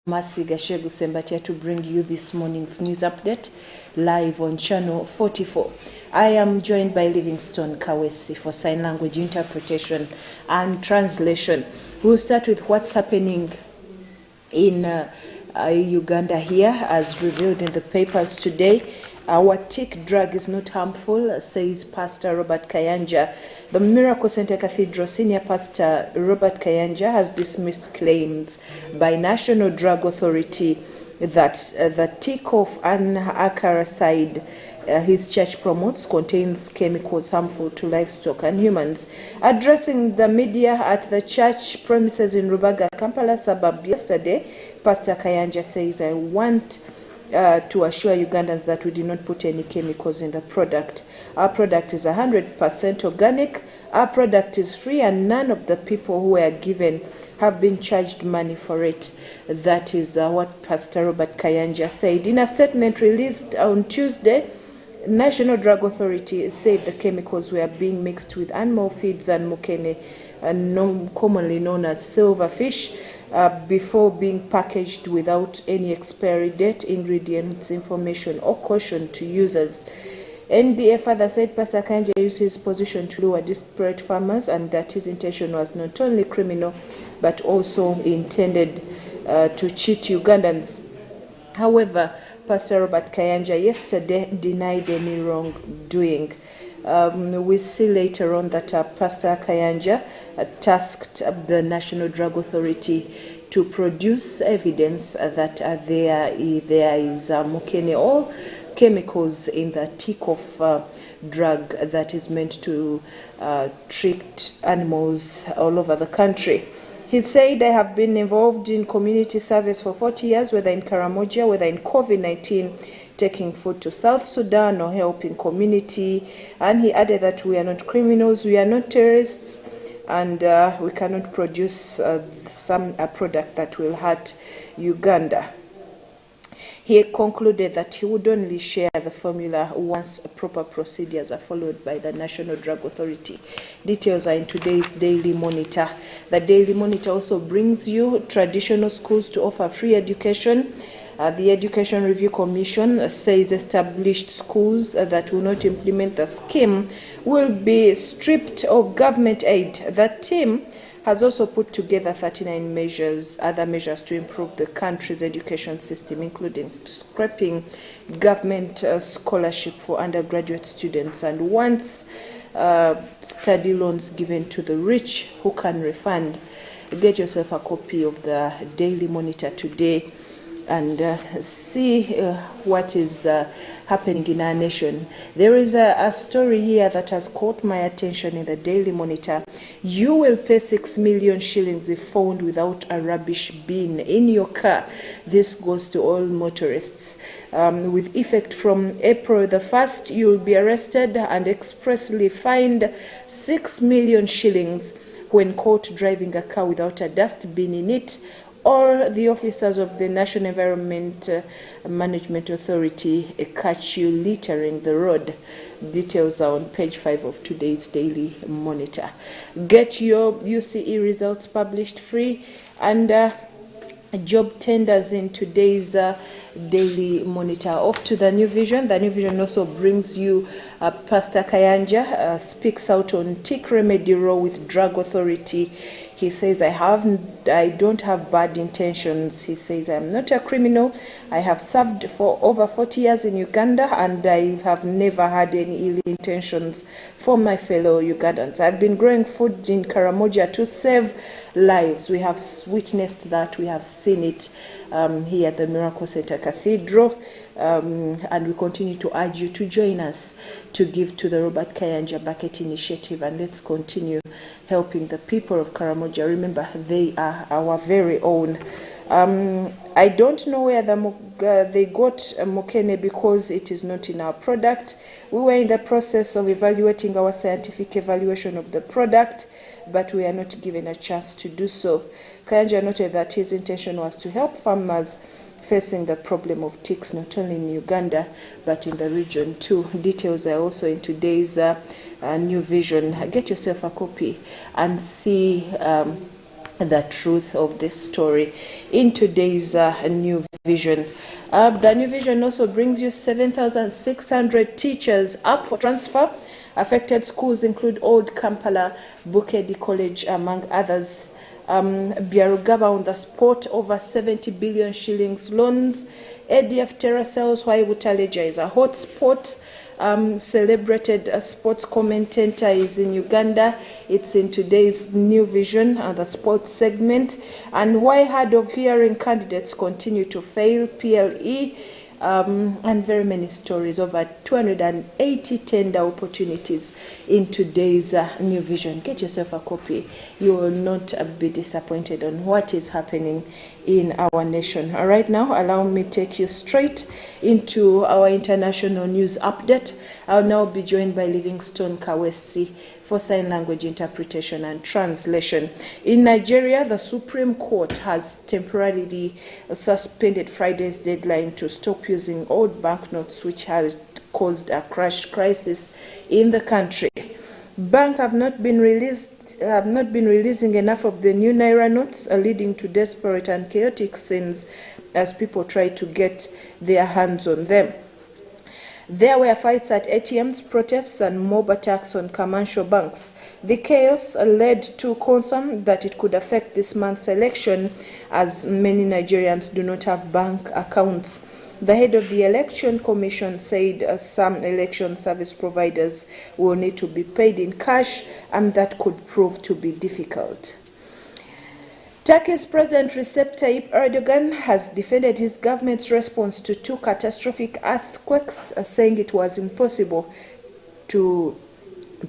Masi Gashegu Sembatia to bring you this morning's news update live on channel 44. I am joined by Livingstone Kawesi for sign language interpretation and translation. We'll start with what's happening in Uganda here as revealed in the papers today. Our tick drug is not harmful, says Pastor Robert Kayanja. The Miracle Center Cathedral senior pastor Robert Kayanja has dismissed claims by National Drug Authority that the tick of anacaricide his church promotes contains chemicals harmful to livestock and humans. Addressing the media at the church premises in Rubaga, Kampala suburb yesterday, Pastor Kayanja says, I want to assure Ugandans that we did not put any chemicals in the product. Our product is 100% organic. Our product is free, and none of the people who were given have been charged money for it. That is what Pastor Robert Kayanja said. In a statement released on Tuesday, National Drug Authority said the chemicals were being mixed with animal feeds and mukene, commonly known as silverfish, before being packaged without any expiry date, ingredients information, or caution to users. NDA further said Pastor Kayanja used his position to lure desperate farmers and that his intention was not only criminal but also intended to cheat Ugandans. However, Pastor Robert Kayanja yesterday denied any wrongdoing. We see later on that Pastor Kayanja tasked the National Drug Authority to produce evidence that there is mukene or chemicals in the tick of drug that is meant to treat animals all over the country. He said, I have been involved in community service for 40 years, whether in Karamoja, whether in COVID-19, taking food to South Sudan or helping community. And he added that we are not criminals, we are not terrorists, and we cannot produce a product that will hurt Uganda. He concluded that he would only share the formula once proper procedures are followed by the National Drug Authority. Details are in today's Daily Monitor. The Daily Monitor also brings you traditional schools to offer free education. The Education Review Commission says established schools that will not implement the scheme will be stripped of government aid. The team has also put together 39 other measures to improve the country's education system, including scrapping government scholarship for undergraduate students and wants study loans given to the rich who can refund. Get yourself a copy of the Daily Monitor today and see what is happening in our nation. There is a story here that has caught my attention in the Daily Monitor. You will pay 6 million shillings if found without a rubbish bin in your car. This goes to all motorists. With effect from April the 1st, you will be arrested and expressly fined 6 million shillings when caught driving a car without a dustbin in it, or the officers of the National Environment Management Authority catch you littering the road. Details are on page 5 of today's Daily Monitor. Get your UCE results published free and job tenders in today's Daily Monitor. Off to the New Vision. The New Vision also brings you Pastor Kayanja speaks out on tick remedy role with Drug Authority. He says, I don't have bad intentions. He says, I'm not a criminal. I have served for over 40 years in Uganda and I have never had any ill intentions for my fellow Ugandans. I've been growing food in Karamoja to save lives. We have witnessed that. We have seen it here at the Miracle Center Cathedral. And we continue to urge you to join us to give to the Robert Kayanja Bucket Initiative, and let's continue helping the people of Karamoja. Remember, they are our very own. I don't know where they got mukene because it is not in our product. We were in the process of evaluating our scientific evaluation of the product, but we are not given a chance to do so. Kayanja noted that his intention was to help farmers facing the problem of ticks not only in Uganda but in the region too. Details are also in today's New Vision. Get yourself a copy and see the truth of this story in today's New Vision. The New Vision also brings you 7,600 teachers up for transfer. Affected schools include Old Kampala, Bukedi College, among others. Byarugaba on the spot, over 70 billion shillings loans. ADF Terracells, why Butaleja is a hot spot. Celebrated sports commentator is in Uganda. It's in today's New Vision, the sports segment. And why hard of hearing candidates continue to fail, PLE. And very many stories, over 280 tender opportunities in today's New Vision. Get yourself a copy. You will not be disappointed on what is happening in our nation. Right now, allow me to take you straight into our international news update. I'll now be joined by Livingstone Kawesi for sign language interpretation and translation. In Nigeria, the Supreme Court has temporarily suspended Friday's deadline to stop using old banknotes, which has caused a crash crisis in the country. Banks have not been releasing enough of the new Naira notes, leading to desperate and chaotic scenes as people try to get their hands on them. There were fights at ATMs, protests, and mob attacks on commercial banks. The chaos led to concern that it could affect this month's election, as many Nigerians do not have bank accounts. The head of the Election Commission said some election service providers will need to be paid in cash, and that could prove to be difficult. Turkey's President Recep Tayyip Erdogan has defended his government's response to two catastrophic earthquakes, saying it was impossible to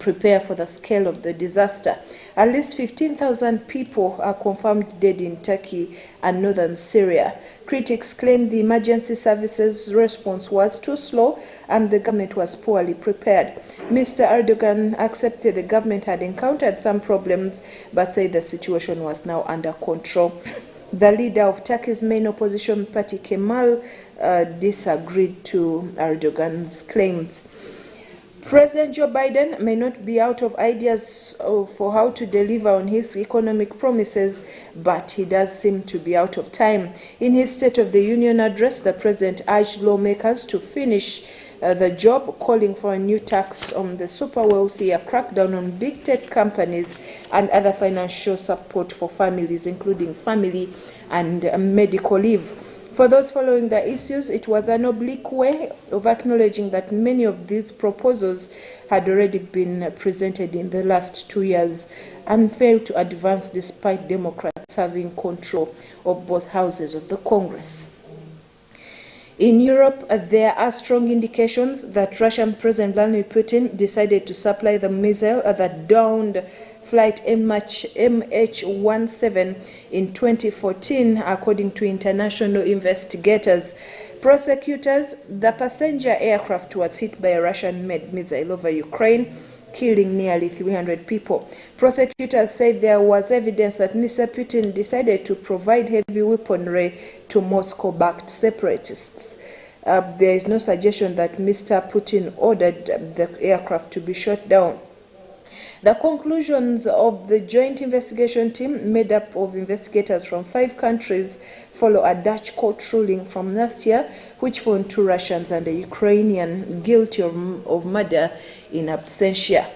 prepare for the scale of the disaster. At least 15,000 people are confirmed dead in Turkey and northern Syria. Critics claim the emergency services response was too slow and the government was poorly prepared. Mr. Erdogan accepted the government had encountered some problems, but said the situation was now under control. The leader of Turkey's main opposition party, Kemal, disagreed to Erdogan's claims. President Joe Biden may not be out of ideas for how to deliver on his economic promises, but he does seem to be out of time. In his State of the Union address, the president urged lawmakers to finish the job, calling for a new tax on the super wealthy, a crackdown on big tech companies, and other financial support for families, including family and medical leave. For those following the issues, it was an oblique way of acknowledging that many of these proposals had already been presented in the last 2 years and failed to advance despite Democrats having control of both houses of the Congress. In Europe, there are strong indications that Russian President Vladimir Putin decided to supply the missile that downed flight MH17 in 2014, according to international investigators. Prosecutors, the passenger aircraft was hit by a Russian-made missile over Ukraine, killing nearly 300 people. Prosecutors said there was evidence that Mr. Putin decided to provide heavy weaponry to Moscow-backed separatists. There is no suggestion that Mr. Putin ordered the aircraft to be shot down. The conclusions of the joint investigation team, made up of investigators from 5 countries, follow a Dutch court ruling from last year, which found 2 Russians and a Ukrainian guilty of murder in absentia.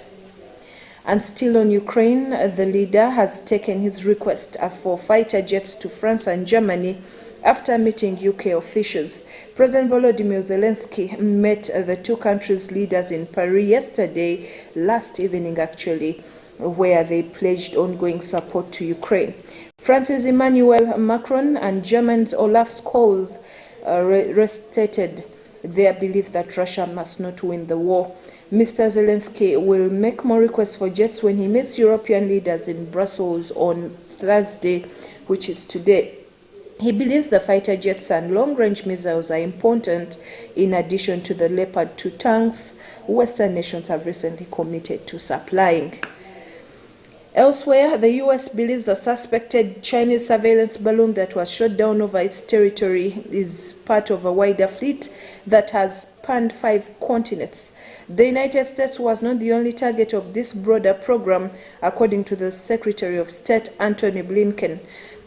And still on Ukraine, the leader has taken his request for fighter jets to France and Germany after meeting UK officials. President Volodymyr Zelensky met the 2 countries' leaders in Paris yesterday, last evening actually, where they pledged ongoing support to Ukraine. France's Emmanuel Macron and Germany's Olaf Scholz restated their belief that Russia must not win the war. Mr. Zelensky will make more requests for jets when he meets European leaders in Brussels on Thursday, which is today. He believes the fighter jets and long-range missiles are important in addition to the Leopard 2 tanks Western nations have recently committed to supplying. Elsewhere, the U.S. believes a suspected Chinese surveillance balloon that was shot down over its territory is part of a wider fleet that has spanned 5 continents. The United States was not the only target of this broader program, according to the Secretary of State, Antony Blinken.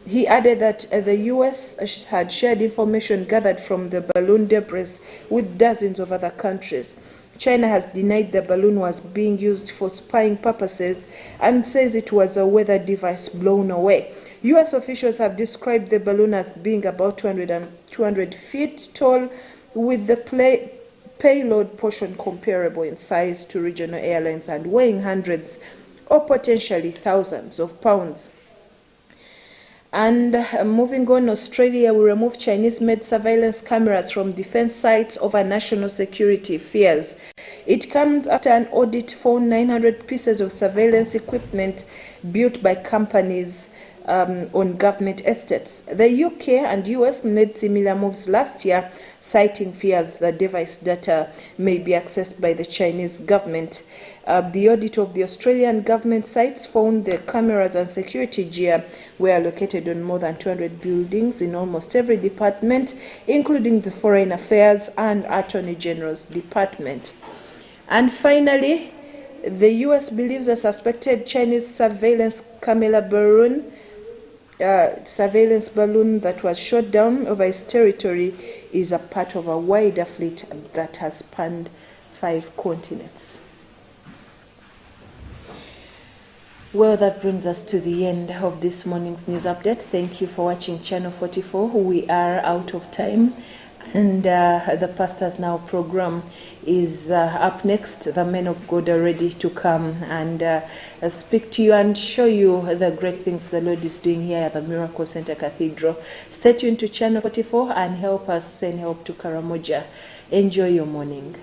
He added that the U.S. had shared information gathered from the balloon debris with dozens of other countries. China has denied the balloon was being used for spying purposes and says it was a weather device blown away. U.S. officials have described the balloon as being about 200 feet tall, with the payload portion comparable in size to regional airlines and weighing hundreds or potentially thousands of pounds. And moving on, Australia will remove Chinese-made surveillance cameras from defense sites over national security fears. It comes after an audit found 900 pieces of surveillance equipment built by companies on government estates. The UK and US made similar moves last year, citing fears that device data may be accessed by the Chinese government. The audit of the Australian government sites found the cameras and security gear were located on more than 200 buildings in almost every department, including the Foreign Affairs and Attorney General's department. And finally, the U.S. believes a suspected Chinese surveillance balloon that was shot down over its territory is a part of a wider fleet that has spanned 5 continents. Well, that brings us to the end of this morning's news update. Thank you for watching Channel 44. We are out of time, and the Pastors Now program is up next. The men of God are ready to come and speak to you and show you the great things the Lord is doing here at the Miracle Center Cathedral. Stay tuned to Channel 44 and help us send help to Karamoja. Enjoy your morning.